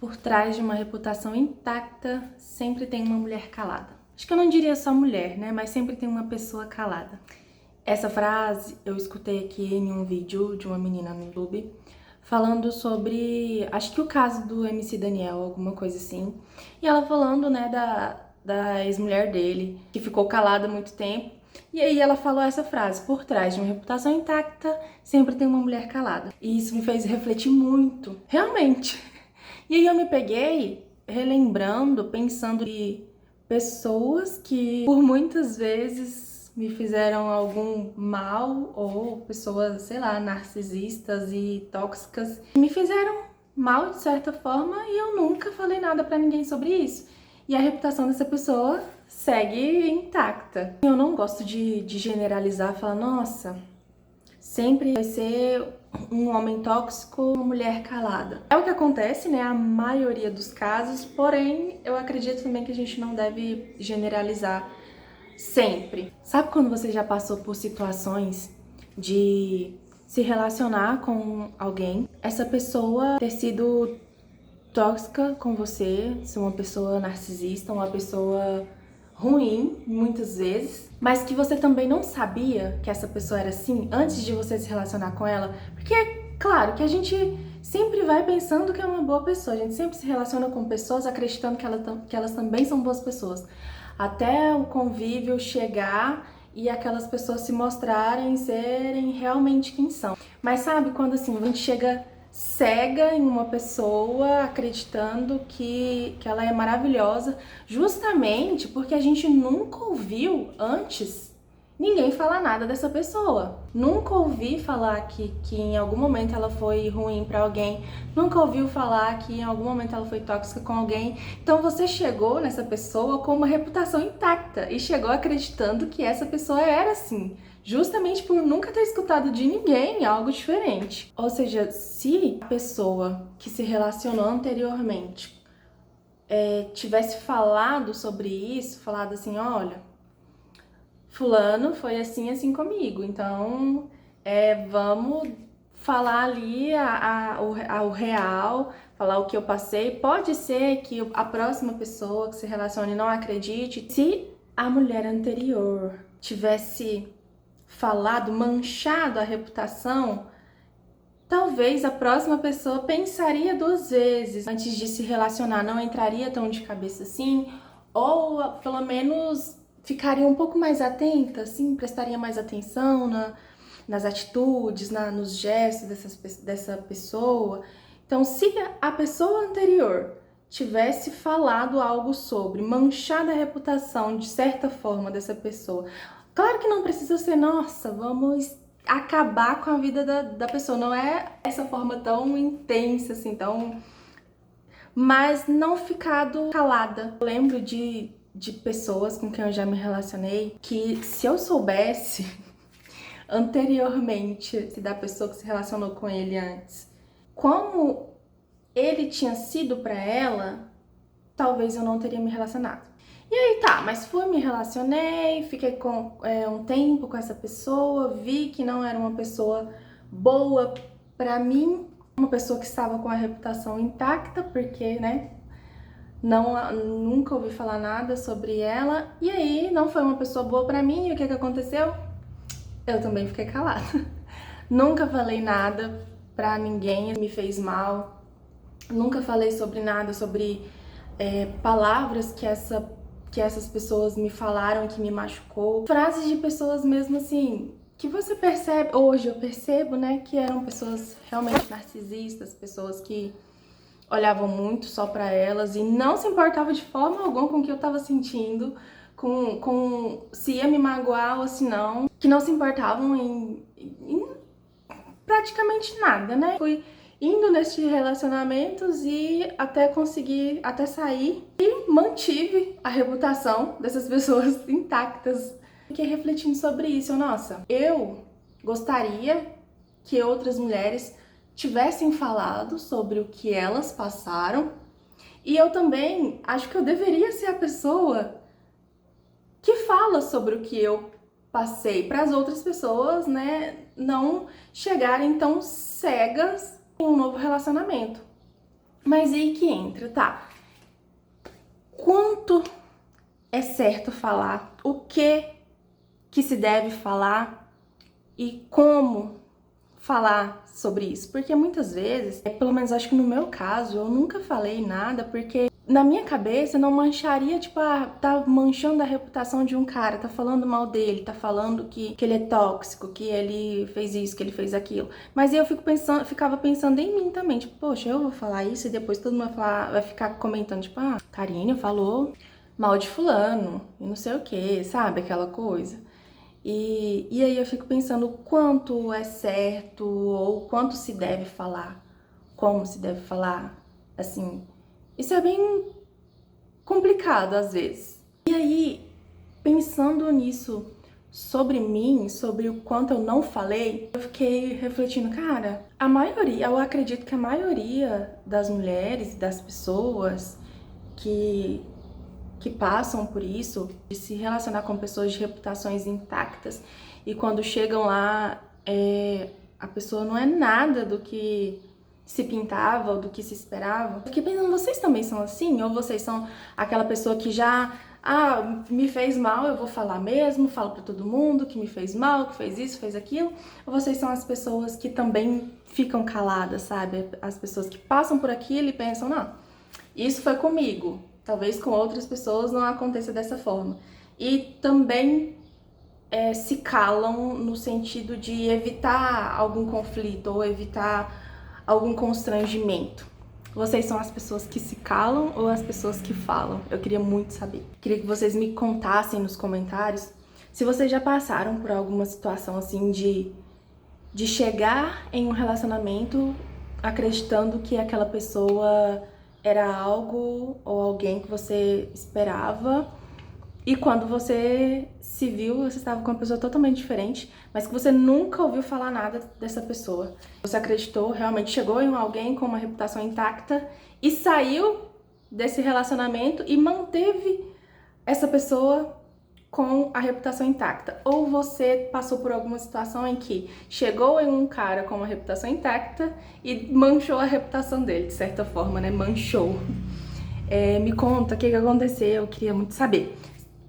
Por trás de uma reputação intacta, sempre tem uma mulher calada. Acho que eu não diria só mulher, né? Mas sempre tem uma pessoa calada. Essa frase eu escutei aqui em um vídeo de uma menina no YouTube, falando sobre, acho que o caso do MC Daniel, alguma coisa assim. E ela falando, né, da ex-mulher dele, que ficou calada há muito tempo. E aí ela falou essa frase: por trás de uma reputação intacta, sempre tem uma mulher calada. E isso me fez refletir muito, realmente. E aí eu me peguei relembrando, pensando em pessoas que por muitas vezes me fizeram algum mal, ou pessoas, sei lá, narcisistas e tóxicas, me fizeram mal de certa forma e eu nunca falei nada pra ninguém sobre isso. E a reputação dessa pessoa segue intacta. Eu não gosto de generalizar, falar, nossa, sempre vai ser um homem tóxico, uma mulher calada. É o que acontece, né, a maioria dos casos, porém, eu acredito também que a gente não deve generalizar sempre. Sabe quando você já passou por situações de se relacionar com alguém, essa pessoa ter sido tóxica com você, ser uma pessoa narcisista, uma pessoa ruim, muitas vezes, mas que você também não sabia que essa pessoa era assim antes de você se relacionar com ela? Porque é claro que a gente sempre vai pensando que é uma boa pessoa, a gente sempre se relaciona com pessoas acreditando que elas também são boas pessoas, até o convívio chegar e aquelas pessoas se mostrarem serem realmente quem são. Mas sabe quando assim, a gente chega cega em uma pessoa, acreditando que ela é maravilhosa, justamente porque a gente nunca ouviu antes ninguém falar nada dessa pessoa. Nunca ouvi falar que em algum momento ela foi ruim pra alguém, nunca ouviu falar que em algum momento ela foi tóxica com alguém. Então você chegou nessa pessoa com uma reputação intacta e chegou acreditando que essa pessoa era assim, justamente por nunca ter escutado de ninguém algo diferente. Ou seja, se a pessoa que se relacionou anteriormente tivesse falado sobre isso, falado assim, olha, fulano foi assim, assim comigo, então vamos falar ali o real, falar o que eu passei. Pode ser que a próxima pessoa que se relacione não acredite. Se a mulher anterior tivesse falado, manchado a reputação, talvez a próxima pessoa pensaria duas vezes antes de se relacionar, não entraria tão de cabeça assim, ou pelo menos ficaria um pouco mais atenta, assim, prestaria mais atenção nas atitudes, nos gestos dessa pessoa. Então, se a pessoa anterior tivesse falado algo sobre, manchado a reputação de certa forma dessa pessoa, claro que não precisa ser, nossa, vamos acabar com a vida da pessoa, não é essa forma tão intensa, assim, tão... Mas não ficado calada. Eu lembro de pessoas com quem eu já me relacionei que, se eu soubesse anteriormente da pessoa que se relacionou com ele antes, como ele tinha sido pra ela, talvez eu não teria me relacionado. E aí tá, mas me relacionei, fiquei com um tempo com essa pessoa, vi que não era uma pessoa boa pra mim, uma pessoa que estava com a reputação intacta, porque, né, nunca ouvi falar nada sobre ela, e aí não foi uma pessoa boa pra mim, e o que que aconteceu? Eu também fiquei calada. Nunca falei nada pra ninguém, me fez mal, nunca falei sobre nada, sobre palavras que essas pessoas me falaram que me machucou. Frases de pessoas mesmo assim, que você percebe, hoje eu percebo, né, que eram pessoas realmente narcisistas, pessoas que olhavam muito só pra elas e não se importavam de forma alguma com o que eu tava sentindo, com se ia me magoar ou se não, que não se importavam em praticamente nada, né? Fui indo nesses relacionamentos e até conseguir, até sair, e mantive a reputação dessas pessoas intactas. Fiquei refletindo sobre isso. Nossa, eu gostaria que outras mulheres tivessem falado sobre o que elas passaram, e eu também acho que eu deveria ser a pessoa que fala sobre o que eu passei, para as outras pessoas, né, não chegarem tão cegas em um novo relacionamento. Mas aí que entra, tá? Quanto é certo falar? O que se deve falar? E como falar sobre isso? Porque muitas vezes, pelo menos acho que no meu caso, eu nunca falei nada porque na minha cabeça não mancharia, tipo, tá manchando a reputação de um cara, tá falando mal dele, tá falando que ele é tóxico, que ele fez isso, que ele fez aquilo. Mas aí eu ficava pensando em mim também, tipo, poxa, eu vou falar isso e depois todo mundo vai ficar comentando, tipo, Karine falou mal de fulano e não sei o que, sabe? Aquela coisa. E aí eu fico pensando o quanto é certo ou quanto se deve falar, como se deve falar, assim. Isso é bem complicado às vezes. E aí, pensando nisso sobre mim, sobre o quanto eu não falei, eu fiquei refletindo, cara, eu acredito que a maioria das mulheres, das pessoas que passam por isso, de se relacionar com pessoas de reputações intactas, e quando chegam lá, a pessoa não é nada do que se pintava ou do que se esperava. Eu fiquei pensando, vocês também são assim? Ou vocês são aquela pessoa que já, me fez mal, eu vou falar mesmo, falo pra todo mundo que me fez mal, que fez isso, fez aquilo? Ou vocês são as pessoas que também ficam caladas, sabe? As pessoas que passam por aquilo e pensam, não, isso foi comigo, talvez com outras pessoas não aconteça dessa forma. E também se calam no sentido de evitar algum conflito ou evitar algum constrangimento. Vocês são as pessoas que se calam ou as pessoas que falam? Eu queria muito saber. Queria que vocês me contassem nos comentários se vocês já passaram por alguma situação assim de chegar em um relacionamento acreditando que aquela pessoa era algo ou alguém que você esperava, e quando você se viu, você estava com uma pessoa totalmente diferente, mas que você nunca ouviu falar nada dessa pessoa. Você acreditou, realmente chegou em alguém com uma reputação intacta e saiu desse relacionamento e manteve essa pessoa com a reputação intacta. Ou você passou por alguma situação em que chegou em um cara com uma reputação intacta e manchou a reputação dele, de certa forma, né? Manchou. Me conta o que aconteceu, eu queria muito saber.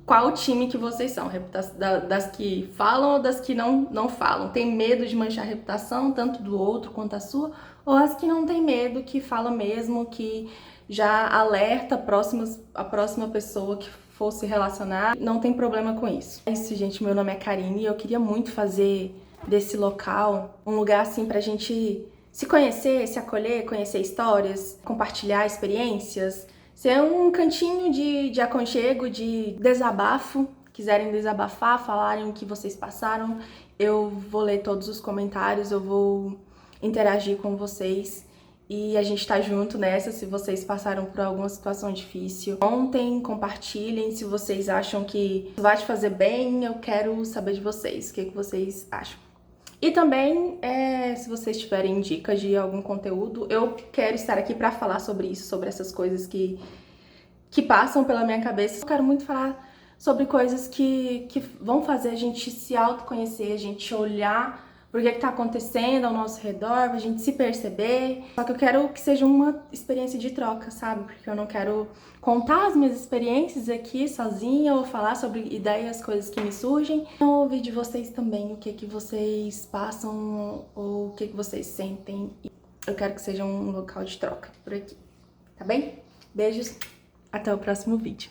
Qual time que vocês são? Das que falam ou das que não falam? Tem medo de manchar a reputação, tanto do outro quanto a sua? Ou as que não tem medo, que fala mesmo, que já alerta a próxima pessoa que for se relacionar, não tem problema com isso? É isso, gente. Meu nome é Karine e eu queria muito fazer desse local um lugar assim pra gente se conhecer, se acolher, conhecer histórias, compartilhar experiências. Ser um cantinho de aconchego, de desabafo. Quiserem desabafar, falarem o que vocês passaram, eu vou ler todos os comentários, eu vou interagir com vocês e a gente tá junto nessa. Se vocês passaram por alguma situação difícil, contem, compartilhem. Se vocês acham que vai te fazer bem, eu quero saber de vocês, o que vocês acham. E também, se vocês tiverem dicas de algum conteúdo, eu quero estar aqui para falar sobre isso, sobre essas coisas que passam pela minha cabeça. Eu quero muito falar sobre coisas que vão fazer a gente se autoconhecer, a gente olhar por que tá acontecendo ao nosso redor, a gente se perceber. Só que eu quero que seja uma experiência de troca, sabe? Porque eu não quero contar as minhas experiências aqui sozinha ou falar sobre ideias, coisas que me surgem. Eu ouvir de vocês também o que vocês passam ou o que vocês sentem. Eu quero que seja um local de troca por aqui, tá bem? Beijos, até o próximo vídeo.